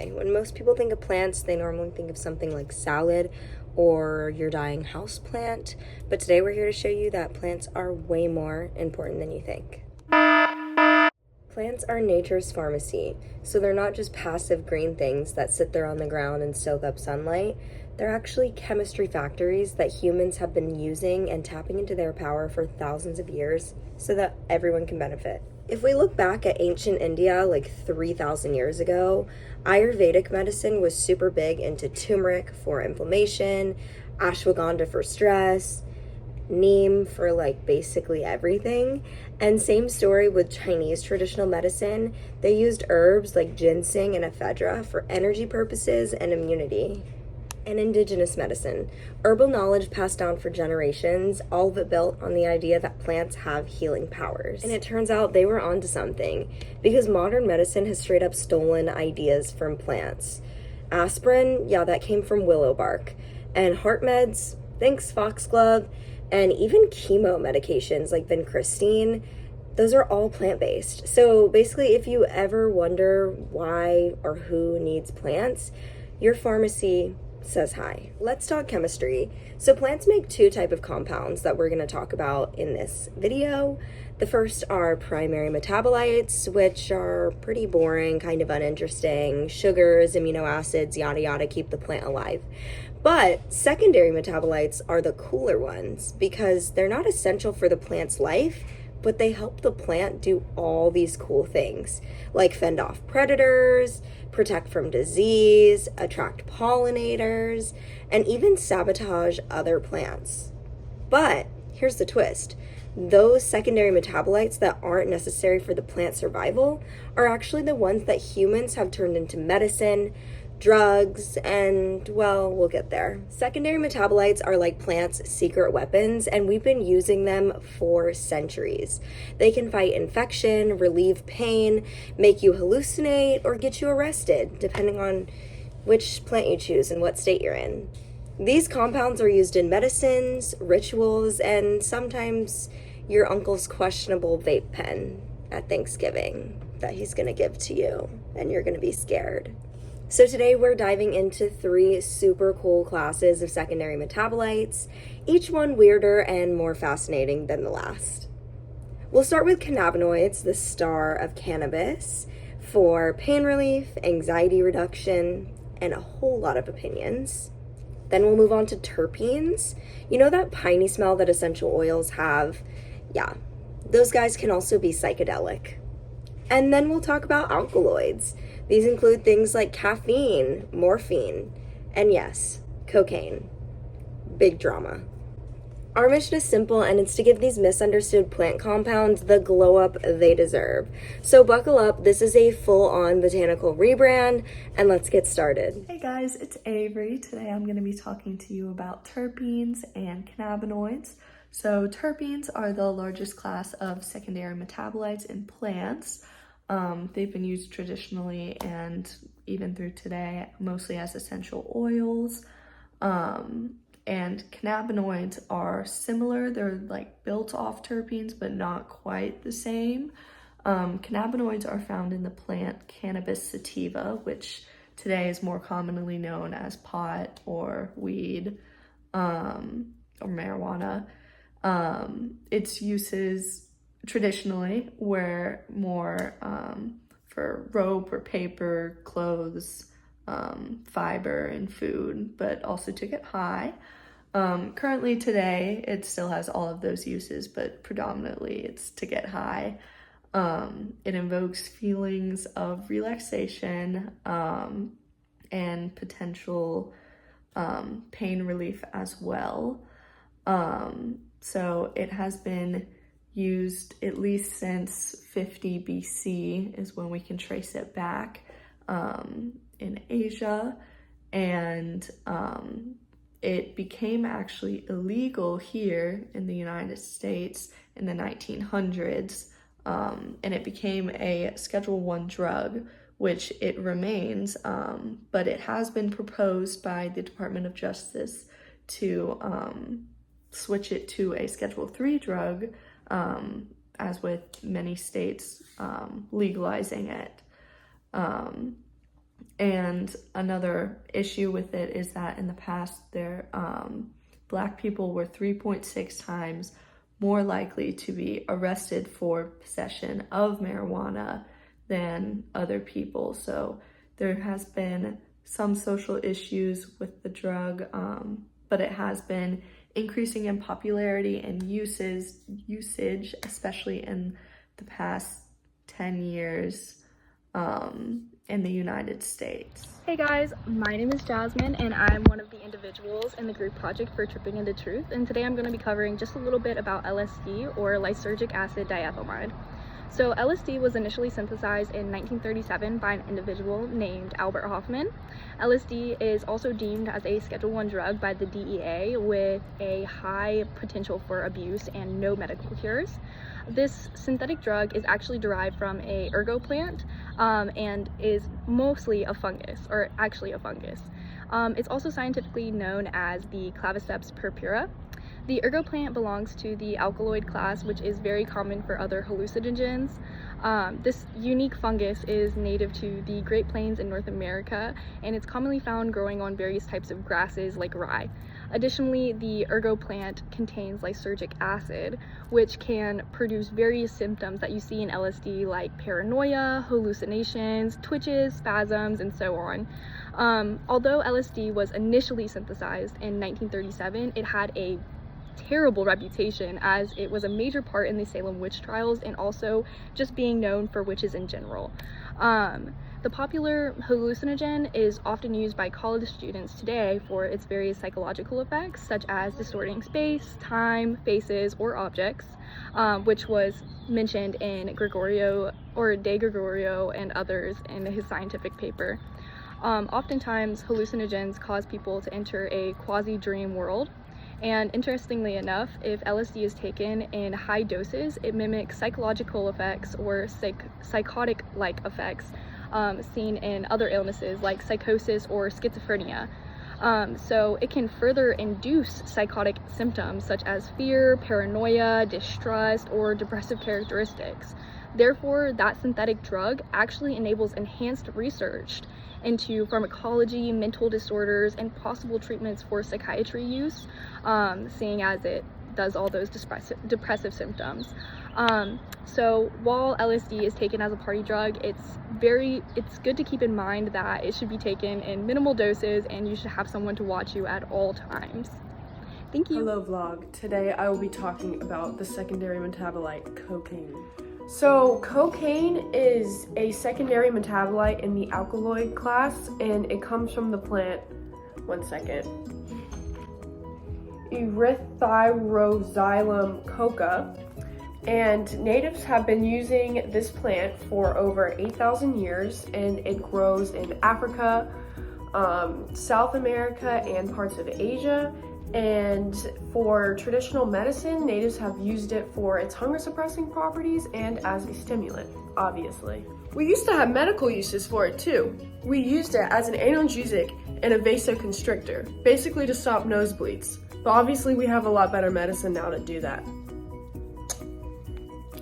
way. When most people think of plants, they normally think of something like salad or your dying house plant. But today we're here to show you that plants are way more important than you think. Plants are nature's pharmacy, so they're not just passive green things that sit there on the ground and soak up sunlight. They're actually chemistry factories that humans have been using and tapping into their power for thousands of years so that everyone can benefit. If we look back at ancient India, like 3,000 years ago, Ayurvedic medicine was super big into turmeric for inflammation, ashwagandha for stress, neem for like basically everything. And same story with Chinese traditional medicine. They used herbs like ginseng and ephedra for energy purposes and immunity. And indigenous medicine, herbal knowledge passed down for generations, all of it built on the idea that plants have healing powers. And it turns out they were onto something, because modern medicine has straight up stolen ideas from plants. Aspirin, yeah, that came from willow bark. And heart meds, thanks foxglove. And even chemo medications like vincristine, those are all plant-based. So basically, if you ever wonder why or who needs plants, your pharmacy says hi. Let's talk chemistry. So plants make two types of compounds that we're going to talk about in this video. The first are primary metabolites, which are pretty boring, kind of uninteresting. Sugars, amino acids, yada yada, keep the plant alive. But secondary metabolites are the cooler ones because they're not essential for the plant's life, but they help the plant do all these cool things, like fend off predators, protect from disease, attract pollinators, and even sabotage other plants. But here's the twist. Those secondary metabolites that aren't necessary for the plant's survival are actually the ones that humans have turned into medicine, drugs, and, well, we'll get there. Secondary metabolites are like plants' secret weapons, and we've been using them for centuries. They can fight infection, relieve pain, make you hallucinate, or get you arrested, depending on which plant you choose and what state you're in. These compounds are used in medicines, rituals, and sometimes your uncle's questionable vape pen at Thanksgiving that he's gonna give to you, and you're gonna be scared. So today we're diving into 3 super cool classes of secondary metabolites, each one weirder and more fascinating than the last. We'll start with cannabinoids, the star of cannabis, for pain relief, anxiety reduction, and a whole lot of opinions. Then we'll move on to terpenes. You know that piney smell that essential oils have? Yeah, those guys can also be psychedelic. And then we'll talk about alkaloids. These include things like caffeine, morphine, and yes, cocaine. Big drama. Our mission is simple, and it's to give these misunderstood plant compounds the glow up they deserve. So buckle up, this is a full-on botanical rebrand, and let's get started. Hey guys, it's Avery. Today I'm going to be talking to you about terpenes and cannabinoids. So terpenes are the largest class of secondary metabolites in plants. They've been used traditionally and even through today, mostly as essential oils. And cannabinoids are similar. They're like built off terpenes, but not quite the same. Cannabinoids are found in the plant Cannabis sativa, which today is more commonly known as pot or weed, or marijuana. Its uses traditionally were more for rope or paper, clothes, fiber, and food, but also to get high. Currently today, it still has all of those uses, but predominantly it's to get high. It invokes feelings of relaxation and potential pain relief as well. So it has been used at least since 50 BC is when we can trace it back in Asia, and it became actually illegal here in the United States in the 1900s, and it became a Schedule I drug, which it remains, but it has been proposed by the Department of Justice to switch it to a Schedule III drug, as with many states legalizing it. And another issue with it is that in the past, Black people were 3.6 times more likely to be arrested for possession of marijuana than other people. So there has been some social issues with the drug, but it has been increasing in popularity and usage, especially in the past 10 years in the United States. Hey guys, my name is Jasmine and I'm one of the individuals in the group project for Tripping into Truth, and today I'm going to be covering just a little bit about LSD, or lysergic acid diethylmide. So LSD was initially synthesized in 1937 by an individual named Albert Hofmann. LSD is also deemed as a Schedule I drug by the DEA with a high potential for abuse and no medical cures. This synthetic drug is actually derived from a ergo plant and is mostly a fungus, or actually a fungus. It's also scientifically known as the Claviceps purpura. The ergo plant belongs to the alkaloid class, which is very common for other hallucinogens. This unique fungus is native to the Great Plains in North America, and it's commonly found growing on various types of grasses like rye. Additionally, the ergo plant contains lysergic acid, which can produce various symptoms that you see in LSD, like paranoia, hallucinations, twitches, spasms, and so on. Although LSD was initially synthesized in 1937, it had a terrible reputation as it was a major part in the Salem witch trials and also just being known for witches in general. The popular hallucinogen is often used by college students today for its various psychological effects, such as distorting space, time, faces, or objects, which was mentioned in Gregorio or De Gregorio and others in his scientific paper. Oftentimes, hallucinogens cause people to enter a quasi-dream world. And interestingly enough, if LSD is taken in high doses, it mimics psychological effects or psychotic-like effects seen in other illnesses like psychosis or schizophrenia. So it can further induce psychotic symptoms such as fear, paranoia, distrust, or depressive characteristics. Therefore, that synthetic drug actually enables enhanced research into pharmacology, mental disorders, and possible treatments for psychiatry use, seeing as it does all those depressive symptoms. So while LSD is taken as a party drug, it's good to keep in mind that it should be taken in minimal doses and you should have someone to watch you at all times. Thank you. Hello vlog. Today I will be talking about the secondary metabolite, cocaine. So cocaine is a secondary metabolite in the alkaloid class, and it comes from the plant, Erythroxylum coca, and natives have been using this plant for over 8,000 years, and it grows in Africa, South America, and parts of Asia. And for traditional medicine, natives have used it for its hunger suppressing properties and as a stimulant, obviously. We used to have medical uses for it too. We used it as an analgesic and a vasoconstrictor, basically to stop nosebleeds. But obviously we have a lot better medicine now to do that.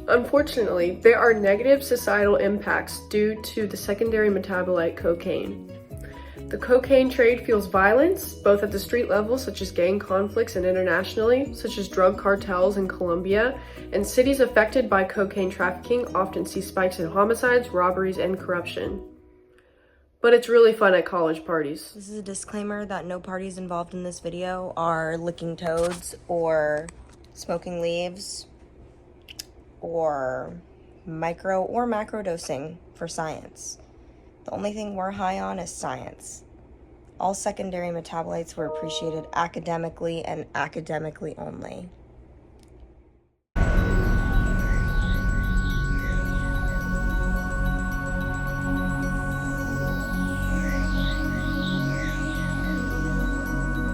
Unfortunately, there are negative societal impacts due to the secondary metabolite cocaine. The cocaine trade fuels violence, both at the street level, such as gang conflicts, and internationally, such as drug cartels in Colombia, and cities affected by cocaine trafficking often see spikes in homicides, robberies, and corruption. But it's really fun at college parties. This is a disclaimer that no parties involved in this video are licking toads or smoking leaves or micro or macro dosing for science. The only thing we're high on is science. All secondary metabolites were appreciated academically and academically only.